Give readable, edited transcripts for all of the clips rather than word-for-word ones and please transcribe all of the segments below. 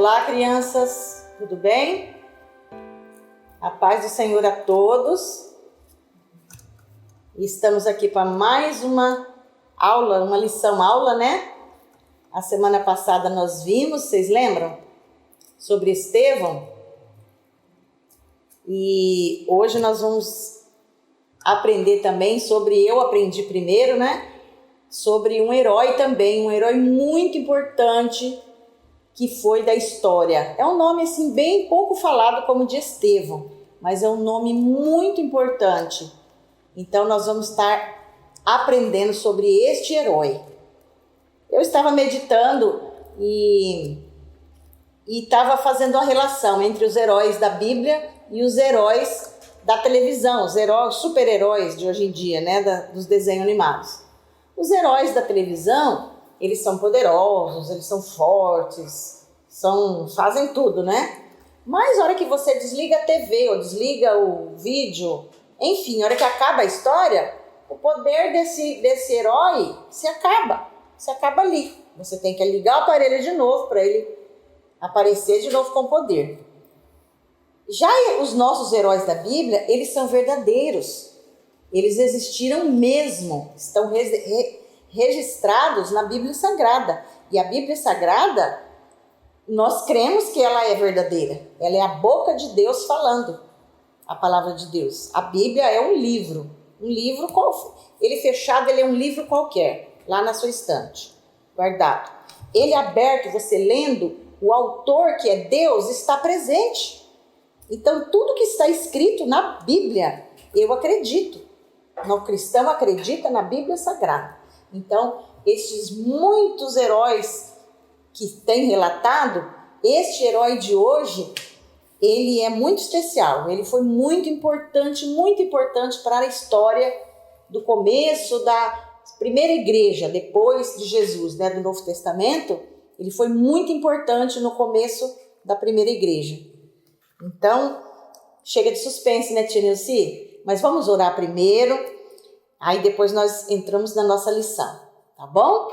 Olá, crianças, tudo bem? A paz do Senhor a todos. Estamos aqui para mais uma aula, né? A semana passada nós vimos, vocês lembram? Sobre Estevão. E hoje nós vamos aprender também sobre, eu aprendi primeiro, né? Sobre um herói também, um herói muito importante que foi da história. É um nome assim bem pouco falado como de Estevão, mas é um nome muito importante. Então nós vamos estar aprendendo sobre este herói. Eu estava meditando e estava fazendo a relação entre os heróis da Bíblia e os heróis da televisão, os heróis, super-heróis de hoje em dia, né, dos desenhos animados. Os heróis da televisão, eles são poderosos, eles são fortes, fazem tudo, né? Mas a hora que você desliga a TV ou desliga o vídeo, enfim, a hora que acaba a história, o poder desse herói se acaba ali. Você tem que ligar o aparelho de novo para ele aparecer de novo com poder. Já os nossos heróis da Bíblia, eles são verdadeiros. Eles existiram mesmo, estão registrados na Bíblia Sagrada. E a Bíblia Sagrada, nós cremos que ela é verdadeira. Ela é a boca de Deus falando a palavra de Deus. A Bíblia é um livro. Ele fechado, ele é um livro qualquer, lá na sua estante, guardado. Ele aberto, você lendo, o autor, que é Deus, está presente. Então, tudo que está escrito na Bíblia, eu acredito. O cristão acredita na Bíblia Sagrada. Então, estes muitos heróis que tem relatado, este herói de hoje, ele é muito especial. Ele foi muito importante para a história do começo da primeira igreja, depois de Jesus, né, do Novo Testamento. Ele foi muito importante no começo da primeira igreja. Então, chega de suspense, né, tia Nilce? Mas vamos orar primeiro, aí depois nós entramos na nossa lição, tá bom?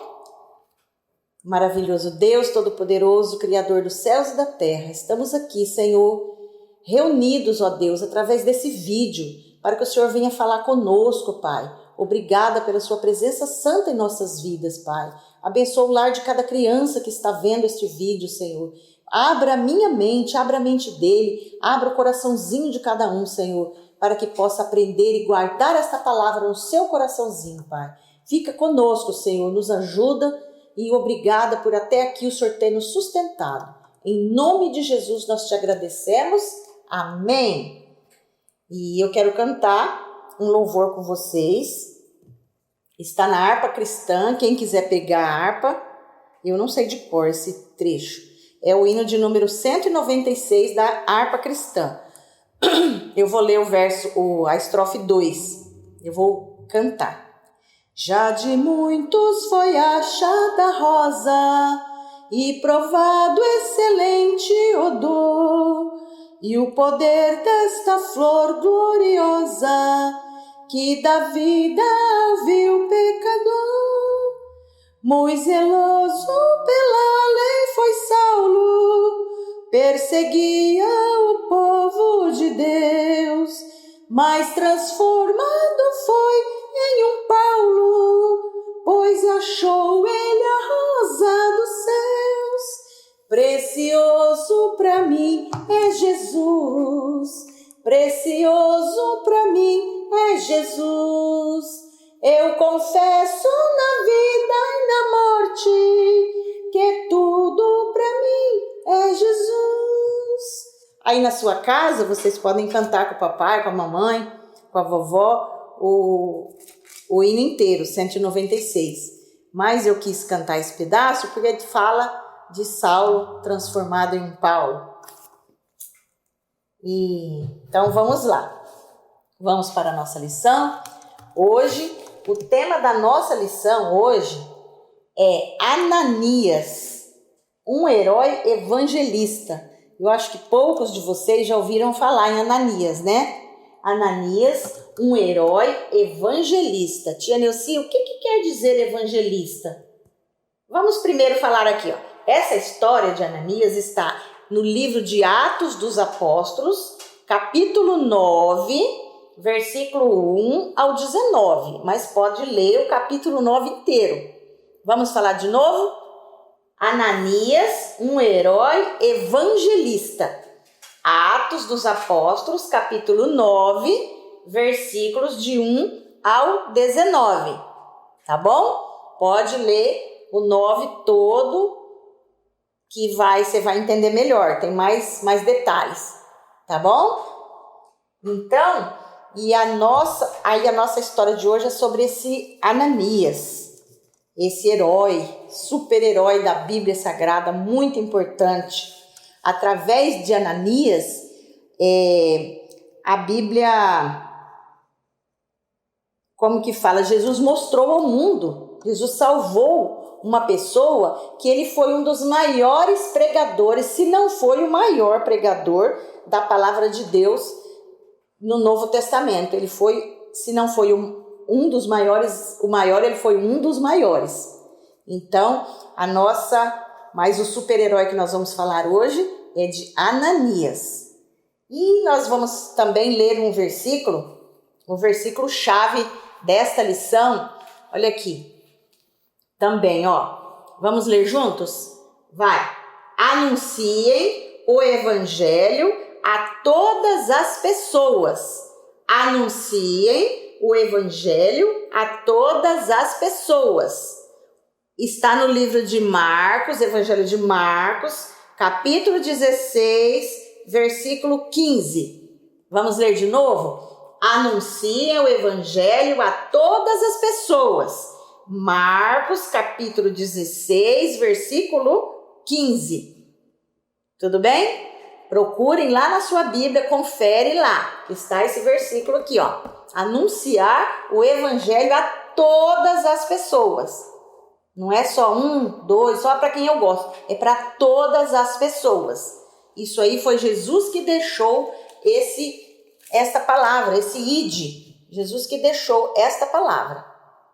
Maravilhoso Deus, Todo-Poderoso, Criador dos céus e da terra, estamos aqui, Senhor, reunidos, ó Deus, através desse vídeo, para que o Senhor venha falar conosco, Pai. Obrigada pela sua presença santa em nossas vidas, Pai. Abençoa o lar de cada criança que está vendo este vídeo, Senhor. Abra a minha mente, abra a mente dele, abra o coraçãozinho de cada um, Senhor, para que possa aprender e guardar esta palavra no seu coraçãozinho, Pai. Fica conosco, Senhor, nos ajuda e obrigada por até aqui o Senhor ter nos sustentado. Em nome de Jesus nós te agradecemos. Amém. E eu quero cantar um louvor com vocês. Está na harpa cristã, quem quiser pegar a harpa, eu não sei de cor esse trecho. É o hino de número 196 da harpa cristã. Eu vou ler a estrofe 2. Eu vou cantar. Já de muitos foi achada rosa e provado excelente odor, e o poder desta flor gloriosa que dá vida ao vil pecador. Muito zeloso pela lei foi Saulo, perseguia o povo de Deus, mas transformado foi em um Paulo, pois achou ele a rosa dos céus. Precioso para mim é Jesus, precioso para mim é Jesus. Eu confesso na vida e na morte que tudo para mim é Jesus. Aí na sua casa vocês podem cantar com o papai, com a mamãe, com a vovó, o hino inteiro, 196. Mas eu quis cantar esse pedaço porque ele fala de Saulo transformado em Paulo. Então vamos lá. Vamos para a nossa lição. Hoje, o tema da nossa lição hoje é Ananias, um herói evangelista. Eu acho que poucos de vocês já ouviram falar em Ananias, né? Ananias, um herói evangelista. Tia Nilce, o que quer dizer evangelista? Vamos primeiro falar aqui, ó. essa história de Ananias está no livro de Atos dos Apóstolos, capítulo 9, versículo 1 ao 19, mas pode ler o capítulo 9 inteiro. Vamos falar de novo? Ananias, um herói evangelista. Atos dos Apóstolos, capítulo 9, versículos de 1 ao 19. Tá bom? Pode ler o 9 todo, que você vai entender melhor. Tem mais detalhes. Tá bom? Então, a nossa história de hoje é sobre esse Ananias, esse herói, super-herói da Bíblia Sagrada, muito importante. Através de Ananias, a Bíblia, como que fala? Jesus mostrou ao mundo, Jesus salvou uma pessoa que ele foi um dos maiores pregadores, se não foi o maior pregador da palavra de Deus no Novo Testamento. Ele foi, se não foi um dos maiores, o maior, ele foi um dos maiores. Então, mas o super-herói que nós vamos falar hoje é de Ananias. E nós vamos também ler um versículo chave desta lição. Olha aqui. Também, vamos ler juntos? Vai. Anunciem o evangelho a todas as pessoas. Anunciem o evangelho a todas as pessoas. Está no livro de Marcos, Evangelho de Marcos, capítulo 16, versículo 15. Vamos ler de novo? Anunciem o evangelho a todas as pessoas. Marcos, capítulo 16, versículo 15. Tudo bem? Procurem lá na sua Bíblia, confere lá, que está esse versículo aqui, Anunciar o evangelho a todas as pessoas. Não é só 1, 2, só para quem eu gosto. É para todas as pessoas. Isso aí foi Jesus que deixou esta palavra, esse id. Jesus que deixou esta palavra.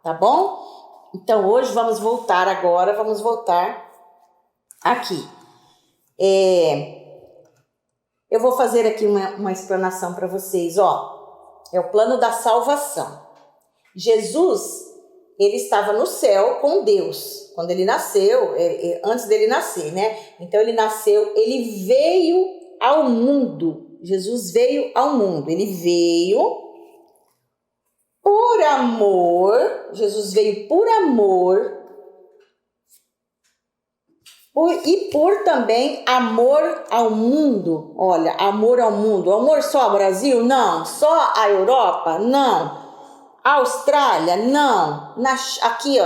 Tá bom? Então, hoje vamos voltar aqui. Eu vou fazer aqui uma explanação para vocês, É o plano da salvação. Jesus, ele estava no céu com Deus, quando ele nasceu, antes dele nascer, né? Então, ele nasceu, ele veio ao mundo. Jesus veio ao mundo, ele veio por amor, Jesus veio por amor e por também amor ao mundo. Olha, amor ao mundo. Amor só ao Brasil? Não. Só a Europa? Não. A Austrália? Não. Aqui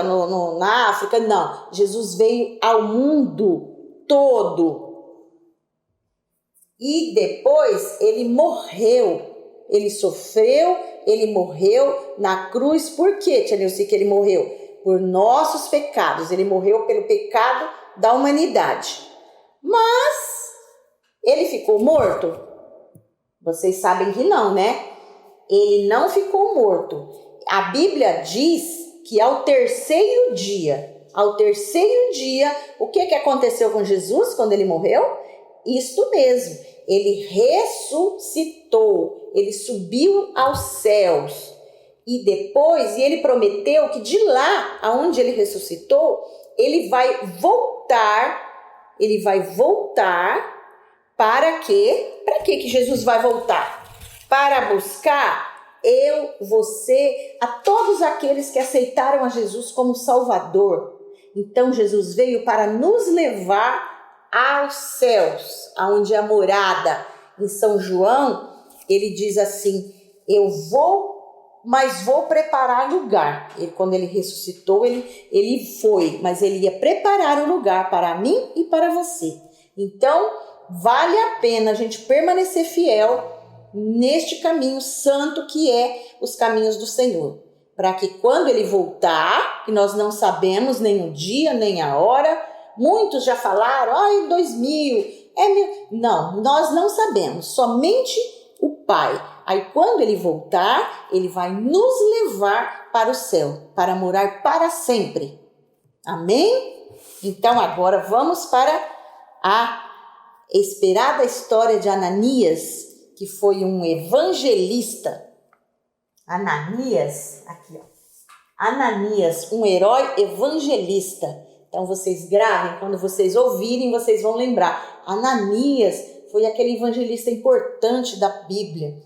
na África? Não. Jesus veio ao mundo todo. E depois ele morreu. Ele sofreu, ele morreu na cruz. Por quê, Tia Nilce, que ele morreu? Por nossos pecados. Ele morreu pelo pecado da humanidade. Mas ele ficou morto? Vocês sabem que não, né? Ele não ficou morto. A Bíblia diz que ao terceiro dia, o que aconteceu com Jesus quando ele morreu? Isto mesmo, ele ressuscitou, ele subiu aos céus. E depois, ele prometeu que de lá, aonde ele ressuscitou, ele vai voltar para quê? Para que Jesus vai voltar? Para buscar você, a todos aqueles que aceitaram a Jesus como Salvador. Então, Jesus veio para nos levar aos céus, aonde é a morada. Em São João, ele diz assim, mas vou preparar lugar. Quando ele ressuscitou, ele foi, mas ele ia preparar um lugar para mim e para você. Então, vale a pena a gente permanecer fiel neste caminho santo que é os caminhos do Senhor. Para que quando ele voltar, que nós não sabemos nem o dia, nem a hora, muitos já falaram, em 2000, Não, nós não sabemos, somente o Pai. Aí quando ele voltar, ele vai nos levar para o céu, para morar para sempre. Amém? Então agora vamos para a esperada história de Ananias, que foi um evangelista. Ananias, aqui ó. Ananias, um herói evangelista. Então vocês gravem, quando vocês ouvirem, vocês vão lembrar. Ananias foi aquele evangelista importante da Bíblia.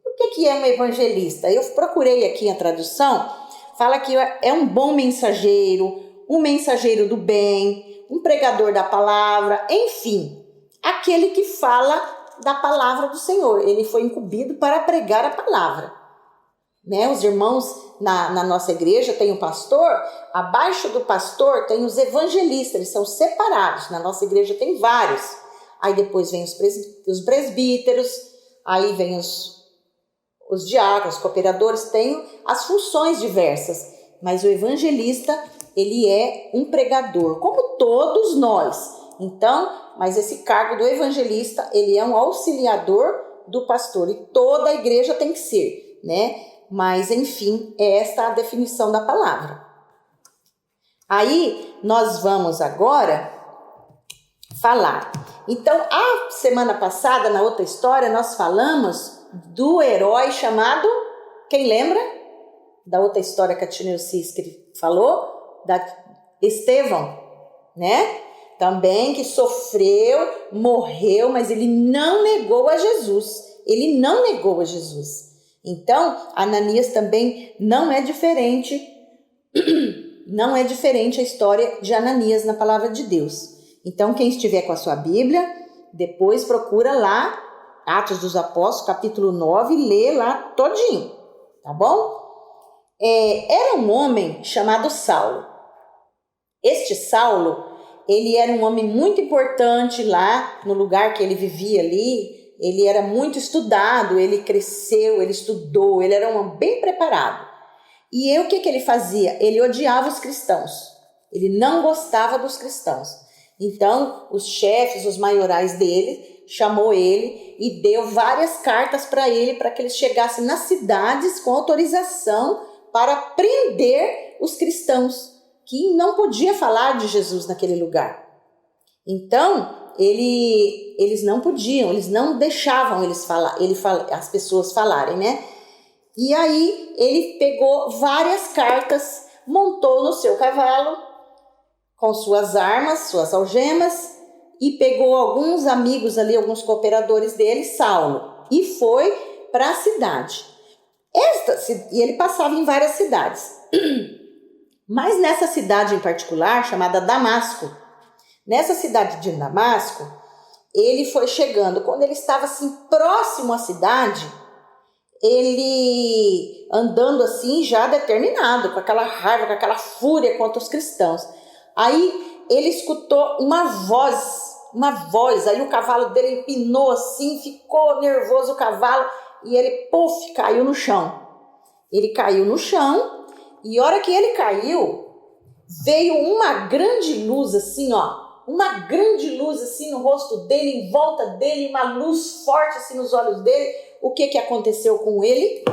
O que é um evangelista? Eu procurei aqui a tradução, fala que é um bom mensageiro, um mensageiro do bem, um pregador da palavra, enfim, aquele que fala da palavra do Senhor. Ele foi incumbido para pregar a palavra. Né? Os irmãos na nossa igreja tem o pastor, abaixo do pastor tem os evangelistas, eles são separados. Na nossa igreja tem vários. Aí depois vem os presbíteros, aí vem os diáconos, os cooperadores, tem as funções diversas. Mas o evangelista, ele é um pregador, como todos nós. Então, mas esse cargo do evangelista, ele é um auxiliador do pastor. E toda a igreja tem que ser, né? Mas, enfim, é esta a definição da palavra. Aí, nós vamos agora falar. Então, a semana passada, na outra história, nós falamos do herói chamado, quem lembra? Da outra história que a Tia Nilce falou, da Estevão, né? Também que sofreu, morreu, mas ele não negou a Jesus. Ele não negou a Jesus. Então, Ananias também não é diferente, não é diferente a história de Ananias na palavra de Deus. Então, quem estiver com a sua Bíblia, depois procura lá, Atos dos Apóstolos, capítulo 9, e lê lá todinho, tá bom? Era um homem chamado Saulo. Este Saulo, ele era um homem muito importante lá no lugar que ele vivia ali. Ele era muito estudado, ele cresceu, ele estudou, ele era um homem bem preparado. E o que ele fazia? Ele odiava os cristãos. Ele não gostava dos cristãos. Então, os chefes, os maiorais dele, chamou ele e deu várias cartas para ele, para que eles chegassem nas cidades com autorização para prender os cristãos, que não podia falar de Jesus naquele lugar. Então, eles não podiam, eles não deixavam as pessoas falarem, né? E aí ele pegou várias cartas, montou no seu cavalo com suas armas, suas algemas, e pegou alguns amigos ali, alguns cooperadores dele, Saulo, e foi para a cidade. E ele passava em várias cidades. Mas nessa cidade em particular, chamada Damasco, nessa cidade de Damasco, ele foi chegando. Quando ele estava assim próximo à cidade, ele andando assim já determinado, com aquela raiva, com aquela fúria contra os cristãos. Aí ele escutou uma voz, aí o cavalo dele empinou assim, ficou nervoso o cavalo e ele, caiu no chão. Ele caiu no chão e a hora que ele caiu, veio uma grande luz assim, uma grande luz assim no rosto dele, em volta dele, uma luz forte assim nos olhos dele. O que aconteceu com ele?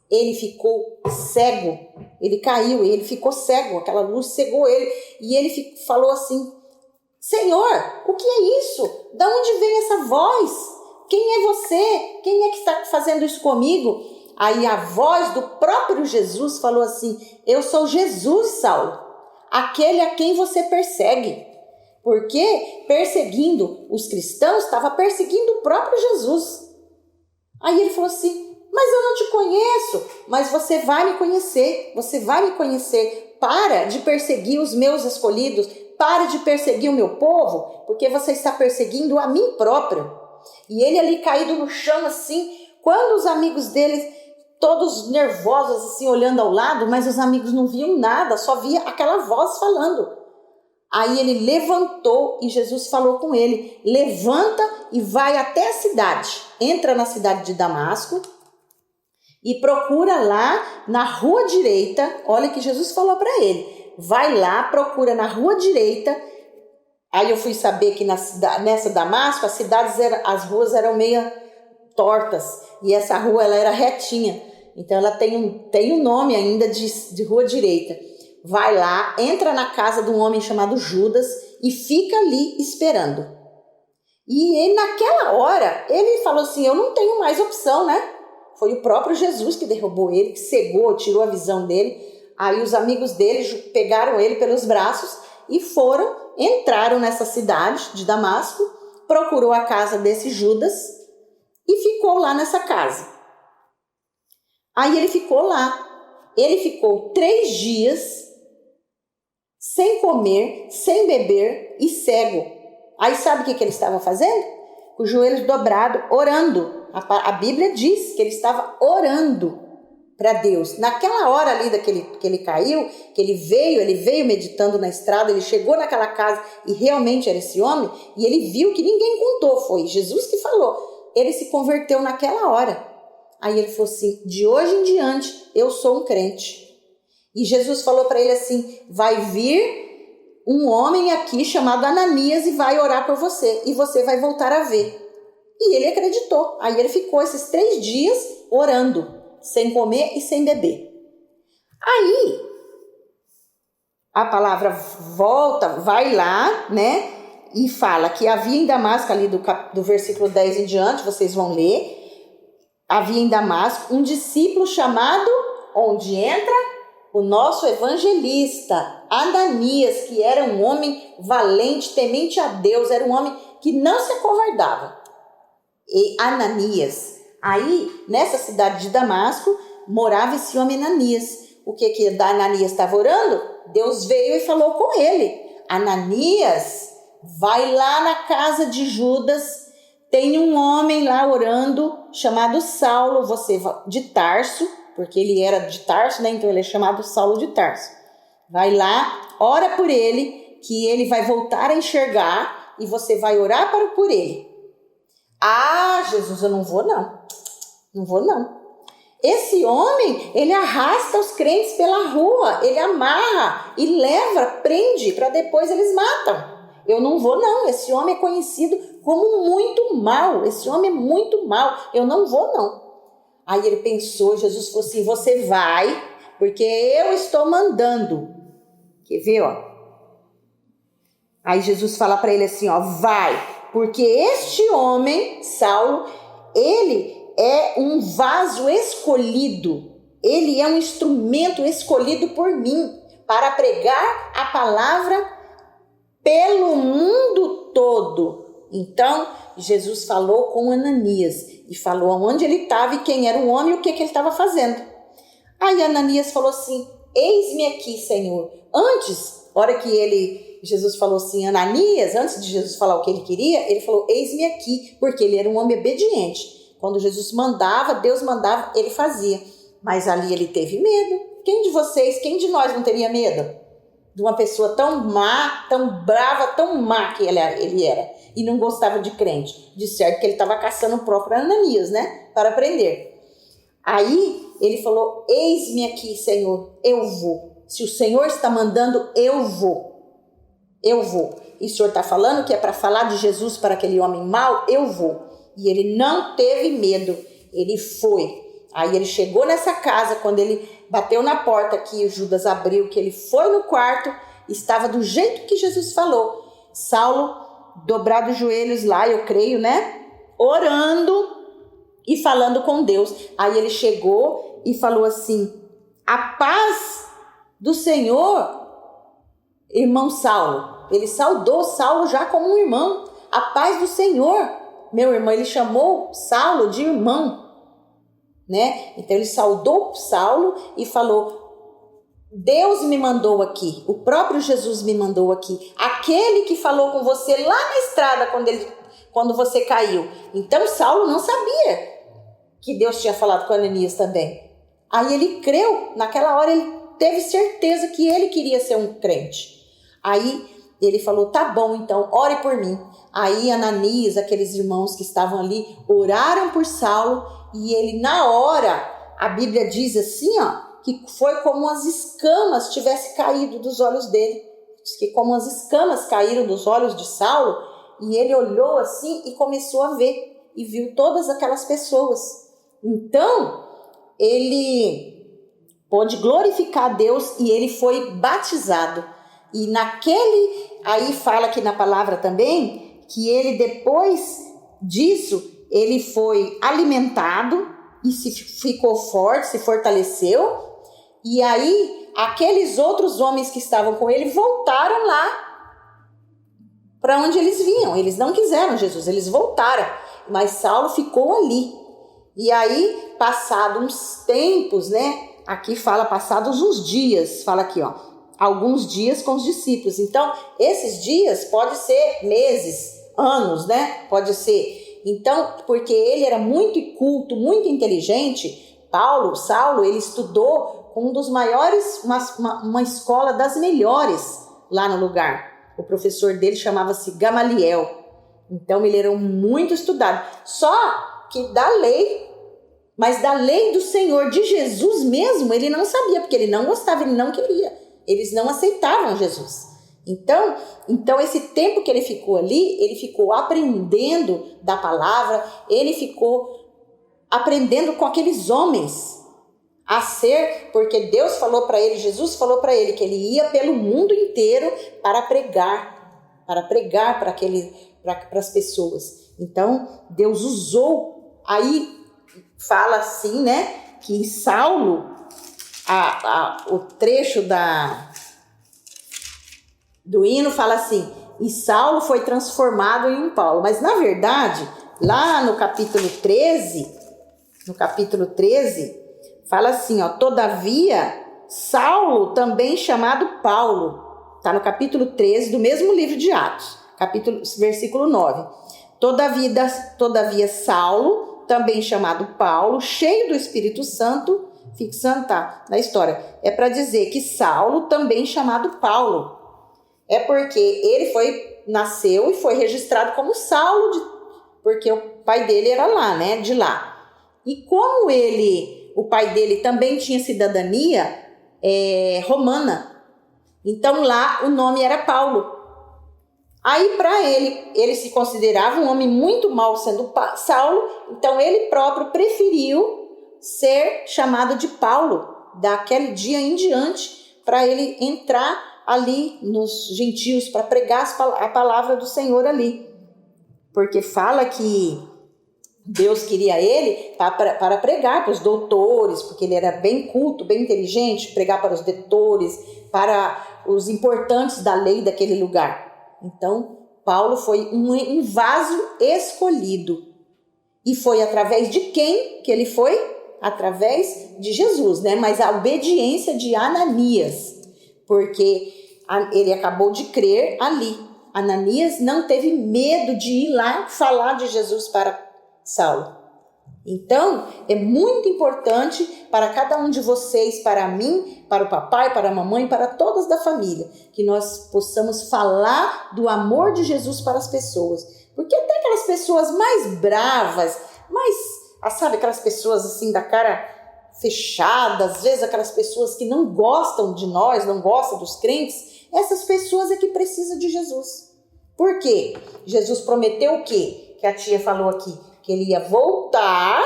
Ele ficou cego, ele caiu, ele ficou cego, aquela luz cegou ele, e ele falou assim: Senhor, o que é isso? Da onde vem essa voz? Quem é você? Quem é que está fazendo isso comigo? Aí a voz do próprio Jesus falou assim: eu sou Jesus, Saulo, aquele a quem você persegue. Porque perseguindo os cristãos, estava perseguindo o próprio Jesus. Aí ele falou assim: mas eu não te conheço, mas você vai me conhecer, você vai me conhecer. Para de perseguir os meus escolhidos, para de perseguir o meu povo, porque você está perseguindo a mim próprio. E ele ali caído no chão assim, quando os amigos dele, todos nervosos assim, olhando ao lado, mas os amigos não viam nada, só via aquela voz falando. Aí ele levantou e Jesus falou com ele: levanta e vai até a cidade, entra na cidade de Damasco e procura lá na rua direita. Olha que Jesus falou para ele: vai lá, procura na rua direita. Aí eu fui saber que nessa Damasco as ruas eram meio tortas e essa rua ela era retinha, então ela tem um nome ainda de rua direita. vai lá, entra na casa de um homem chamado Judas e fica ali esperando. E ele, naquela hora, ele falou assim, eu não tenho mais opção, né? Foi o próprio Jesus que derrubou ele, que cegou, tirou a visão dele. Aí os amigos dele pegaram ele pelos braços e entraram nessa cidade de Damasco, procurou a casa desse Judas e ficou lá nessa casa. Aí ele ficou lá. Ele ficou 3 dias sem comer, sem beber e cego. Aí sabe o que ele estava fazendo? Com os joelhos dobrados, orando. A Bíblia diz que ele estava orando para Deus. Naquela hora ali que ele caiu, que ele veio meditando na estrada, ele chegou naquela casa e realmente era esse homem, e ele viu que ninguém contou, foi Jesus que falou. Ele se converteu naquela hora. Aí ele falou assim, de hoje em diante eu sou um crente. E Jesus falou para ele assim, vai vir um homem aqui chamado Ananias e vai orar por você, e você vai voltar a ver. E ele acreditou. Aí ele ficou esses 3 dias orando, sem comer e sem beber. Aí a palavra volta, vai lá, né? E fala que havia em Damasco, ali do versículo 10 em diante, vocês vão ler, havia em Damasco um discípulo chamado, onde entra o nosso evangelista, Ananias, que era um homem valente, temente a Deus, era um homem que não se acovardava. E Ananias, aí nessa cidade de Damasco, morava esse homem Ananias. O que Ananias estava orando? Deus veio e falou com ele, Ananias, vai lá na casa de Judas, tem um homem lá orando, chamado Saulo, de Tarso, porque ele era de Tarso, né? Então ele é chamado Saulo de Tarso. Vai lá, ora por ele, que ele vai voltar a enxergar e você vai orar por ele. Ah, Jesus, eu não vou não. Não vou não. Esse homem, ele arrasta os crentes pela rua, ele amarra e leva, prende, para depois eles matam. Eu não vou não, esse homem é conhecido como muito mau, esse homem é muito mau, eu não vou não. Aí ele pensou, Jesus falou assim, você vai, porque eu estou mandando. Quer ver, ó? Aí Jesus fala para ele assim, ó, vai, porque este homem, Saulo, ele é um vaso escolhido, ele é um instrumento escolhido por mim para pregar a palavra pelo mundo todo. Então, Jesus falou com Ananias e falou aonde ele estava e quem era o homem e o que ele estava fazendo. Aí Ananias falou assim, eis-me aqui, Senhor. Antes, hora que Jesus falou assim, Ananias, antes de Jesus falar o que ele queria, ele falou, eis-me aqui, porque ele era um homem obediente. Quando Jesus mandava, Deus mandava, ele fazia. Mas ali ele teve medo. Quem de nós não teria medo? De uma pessoa tão má, tão brava, tão má que ele era. E não gostava de crente. De certo que ele estava caçando o próprio Ananias, né? Para prender. Aí ele falou, eis-me aqui, Senhor, eu vou. Se o Senhor está mandando, eu vou. Eu vou. E o Senhor está falando que é para falar de Jesus para aquele homem mau, eu vou. E ele não teve medo, ele foi. Aí ele chegou nessa casa, quando ele bateu na porta que o Judas abriu, que ele foi no quarto, estava do jeito que Jesus falou. Saulo, dobrado os joelhos lá, eu creio, né? Orando e falando com Deus. Aí ele chegou e falou assim, a paz do Senhor, irmão Saulo. Ele saudou Saulo já como um irmão. A paz do Senhor, meu irmão, ele chamou Saulo de irmão. Né? Então ele saudou Saulo e falou, Deus me mandou aqui, o próprio Jesus me mandou aqui, aquele que falou com você lá na estrada quando você caiu. Então Saulo não sabia que Deus tinha falado com Ananias também. Aí ele creu, naquela hora ele teve certeza que ele queria ser um crente. Aí ele falou, tá bom, então ore por mim. Aí Ananias, aqueles irmãos que estavam ali, oraram por Saulo. E ele, na hora, a Bíblia diz assim, ó, que foi como as escamas tivessem caído dos olhos dele. Diz que como as escamas caíram dos olhos de Saulo, e ele olhou assim e começou a ver, e viu todas aquelas pessoas. Então, ele pôde glorificar a Deus e ele foi batizado. E aí fala aqui na palavra também, que ele depois disso, ele foi alimentado e ficou forte, se fortaleceu. E aí, aqueles outros homens que estavam com ele voltaram lá para onde eles vinham. Eles não quiseram Jesus, eles voltaram. Mas Saulo ficou ali. E aí, passados uns tempos, né? Aqui fala passados uns dias, fala aqui, ó. Alguns dias com os discípulos. Então, esses dias pode ser meses, anos, né? Pode ser. Então, porque ele era muito culto, muito inteligente, Saulo, ele estudou com um dos maiores, uma escola das melhores lá no lugar. O professor dele chamava-se Gamaliel. Então, ele era muito estudado. Só que da lei, mas da lei do Senhor, de Jesus mesmo, ele não sabia, porque ele não gostava, ele não queria. Eles não aceitavam Jesus. Então esse tempo que ele ficou ali, ele ficou aprendendo da palavra, ele ficou aprendendo com aqueles homens a ser, porque Deus falou para ele, Jesus falou para ele que ele ia pelo mundo inteiro para pregar para as pessoas. Então Deus usou, aí fala assim, né, que Saulo, o trecho do hino fala assim, e Saulo foi transformado em um Paulo. Mas na verdade, lá no capítulo 13, fala assim, ó, todavia, Saulo, também chamado Paulo, está no capítulo 13 do mesmo livro de Atos, versículo 9. Todavia, Saulo, também chamado Paulo, cheio do Espírito Santo, fixando, tá, na história, é para dizer que Saulo, também chamado Paulo, é porque ele nasceu e foi registrado como Saulo, porque o pai dele era lá, né, de lá. E como o pai dele também tinha cidadania romana, então lá o nome era Paulo. Aí para ele se considerava um homem muito mau sendo Saulo, então ele próprio preferiu ser chamado de Paulo, daquele dia em diante, para ele entrar ali nos gentios, para pregar a palavra do Senhor ali. Porque fala que Deus queria ele para pregar para os doutores, porque ele era bem culto, bem inteligente, pregar para os doutores, para os importantes da lei daquele lugar. Então, Paulo foi um vaso escolhido. E foi através de quem que ele foi? Através de Jesus, né? Mas a obediência de Ananias, porque ele acabou de crer ali. Ananias não teve medo de ir lá falar de Jesus para Saulo. Então, é muito importante para cada um de vocês, para mim, para o papai, para a mamãe, para todas da família, que nós possamos falar do amor de Jesus para as pessoas. Porque até aquelas pessoas mais bravas, sabe, aquelas pessoas assim da cara fechada, às vezes aquelas pessoas que não gostam de nós, não gostam dos crentes, essas pessoas é que precisam de Jesus. Por quê? Jesus prometeu o quê? Que a tia falou aqui, que ele ia voltar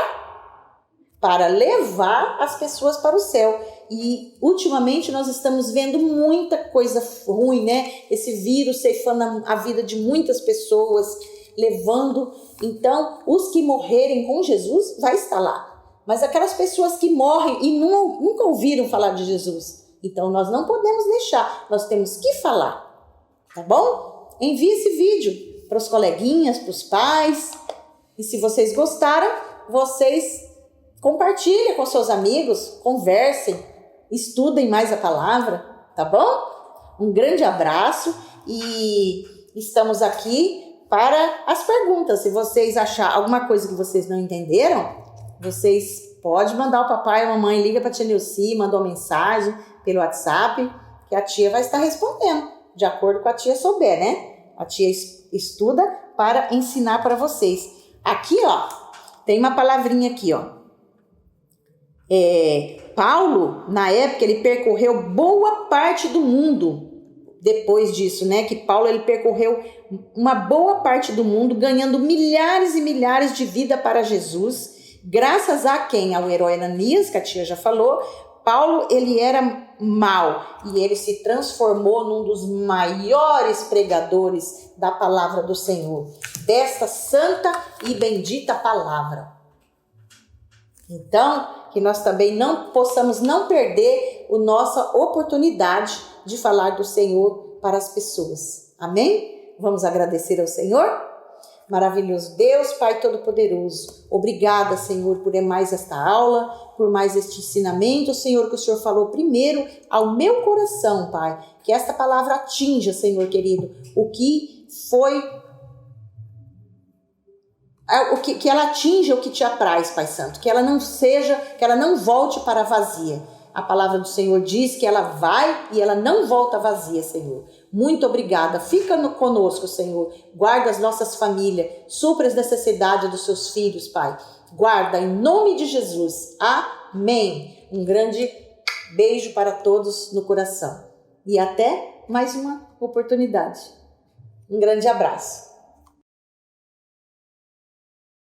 para levar as pessoas para o céu. E ultimamente nós estamos vendo muita coisa ruim, né? Esse vírus ceifando a vida de muitas pessoas, levando. Então, os que morrerem com Jesus vai estar lá. Mas aquelas pessoas que morrem e nunca ouviram falar de Jesus, então nós não podemos deixar, nós temos que falar, tá bom? Envie esse vídeo para os coleguinhas, para os pais. E se vocês gostaram, vocês compartilhem com seus amigos, conversem, estudem mais a palavra, tá bom? Um grande abraço e estamos aqui para as perguntas. Se vocês acharem alguma coisa que vocês não entenderam, vocês podem mandar o papai ou a mamãe, liga para a tia Nilce, manda uma mensagem pelo WhatsApp, que a tia vai estar respondendo, de acordo com a tia souber, né? A tia estuda para ensinar para vocês. Aqui, ó, tem uma palavrinha aqui, ó. Paulo, na época, ele percorreu boa parte do mundo. Depois disso, né, que Paulo ele percorreu uma boa parte do mundo, ganhando milhares e milhares de vidas para Jesus, graças a quem? Ao herói Ananias, que a tia já falou, Paulo, ele era mau e ele se transformou num dos maiores pregadores da palavra do Senhor, desta santa e bendita palavra. Então, que nós também não possamos não perder a nossa oportunidade de falar do Senhor para as pessoas. Amém? Vamos agradecer ao Senhor? Maravilhoso Deus, Pai Todo-Poderoso, obrigada, Senhor, por mais esta aula, por mais este ensinamento, Senhor, que o Senhor falou primeiro ao meu coração, Pai, que esta palavra atinja, Senhor querido, o que foi, que ela atinja o que te apraz, Pai Santo, que ela não volte para vazia. A palavra do Senhor diz que ela vai e ela não volta vazia, Senhor. Muito obrigada. Fica conosco, Senhor. Guarda as nossas famílias. Supra as necessidades dos seus filhos, Pai. Guarda em nome de Jesus. Amém. Um grande beijo para todos no coração. E até mais uma oportunidade. Um grande abraço.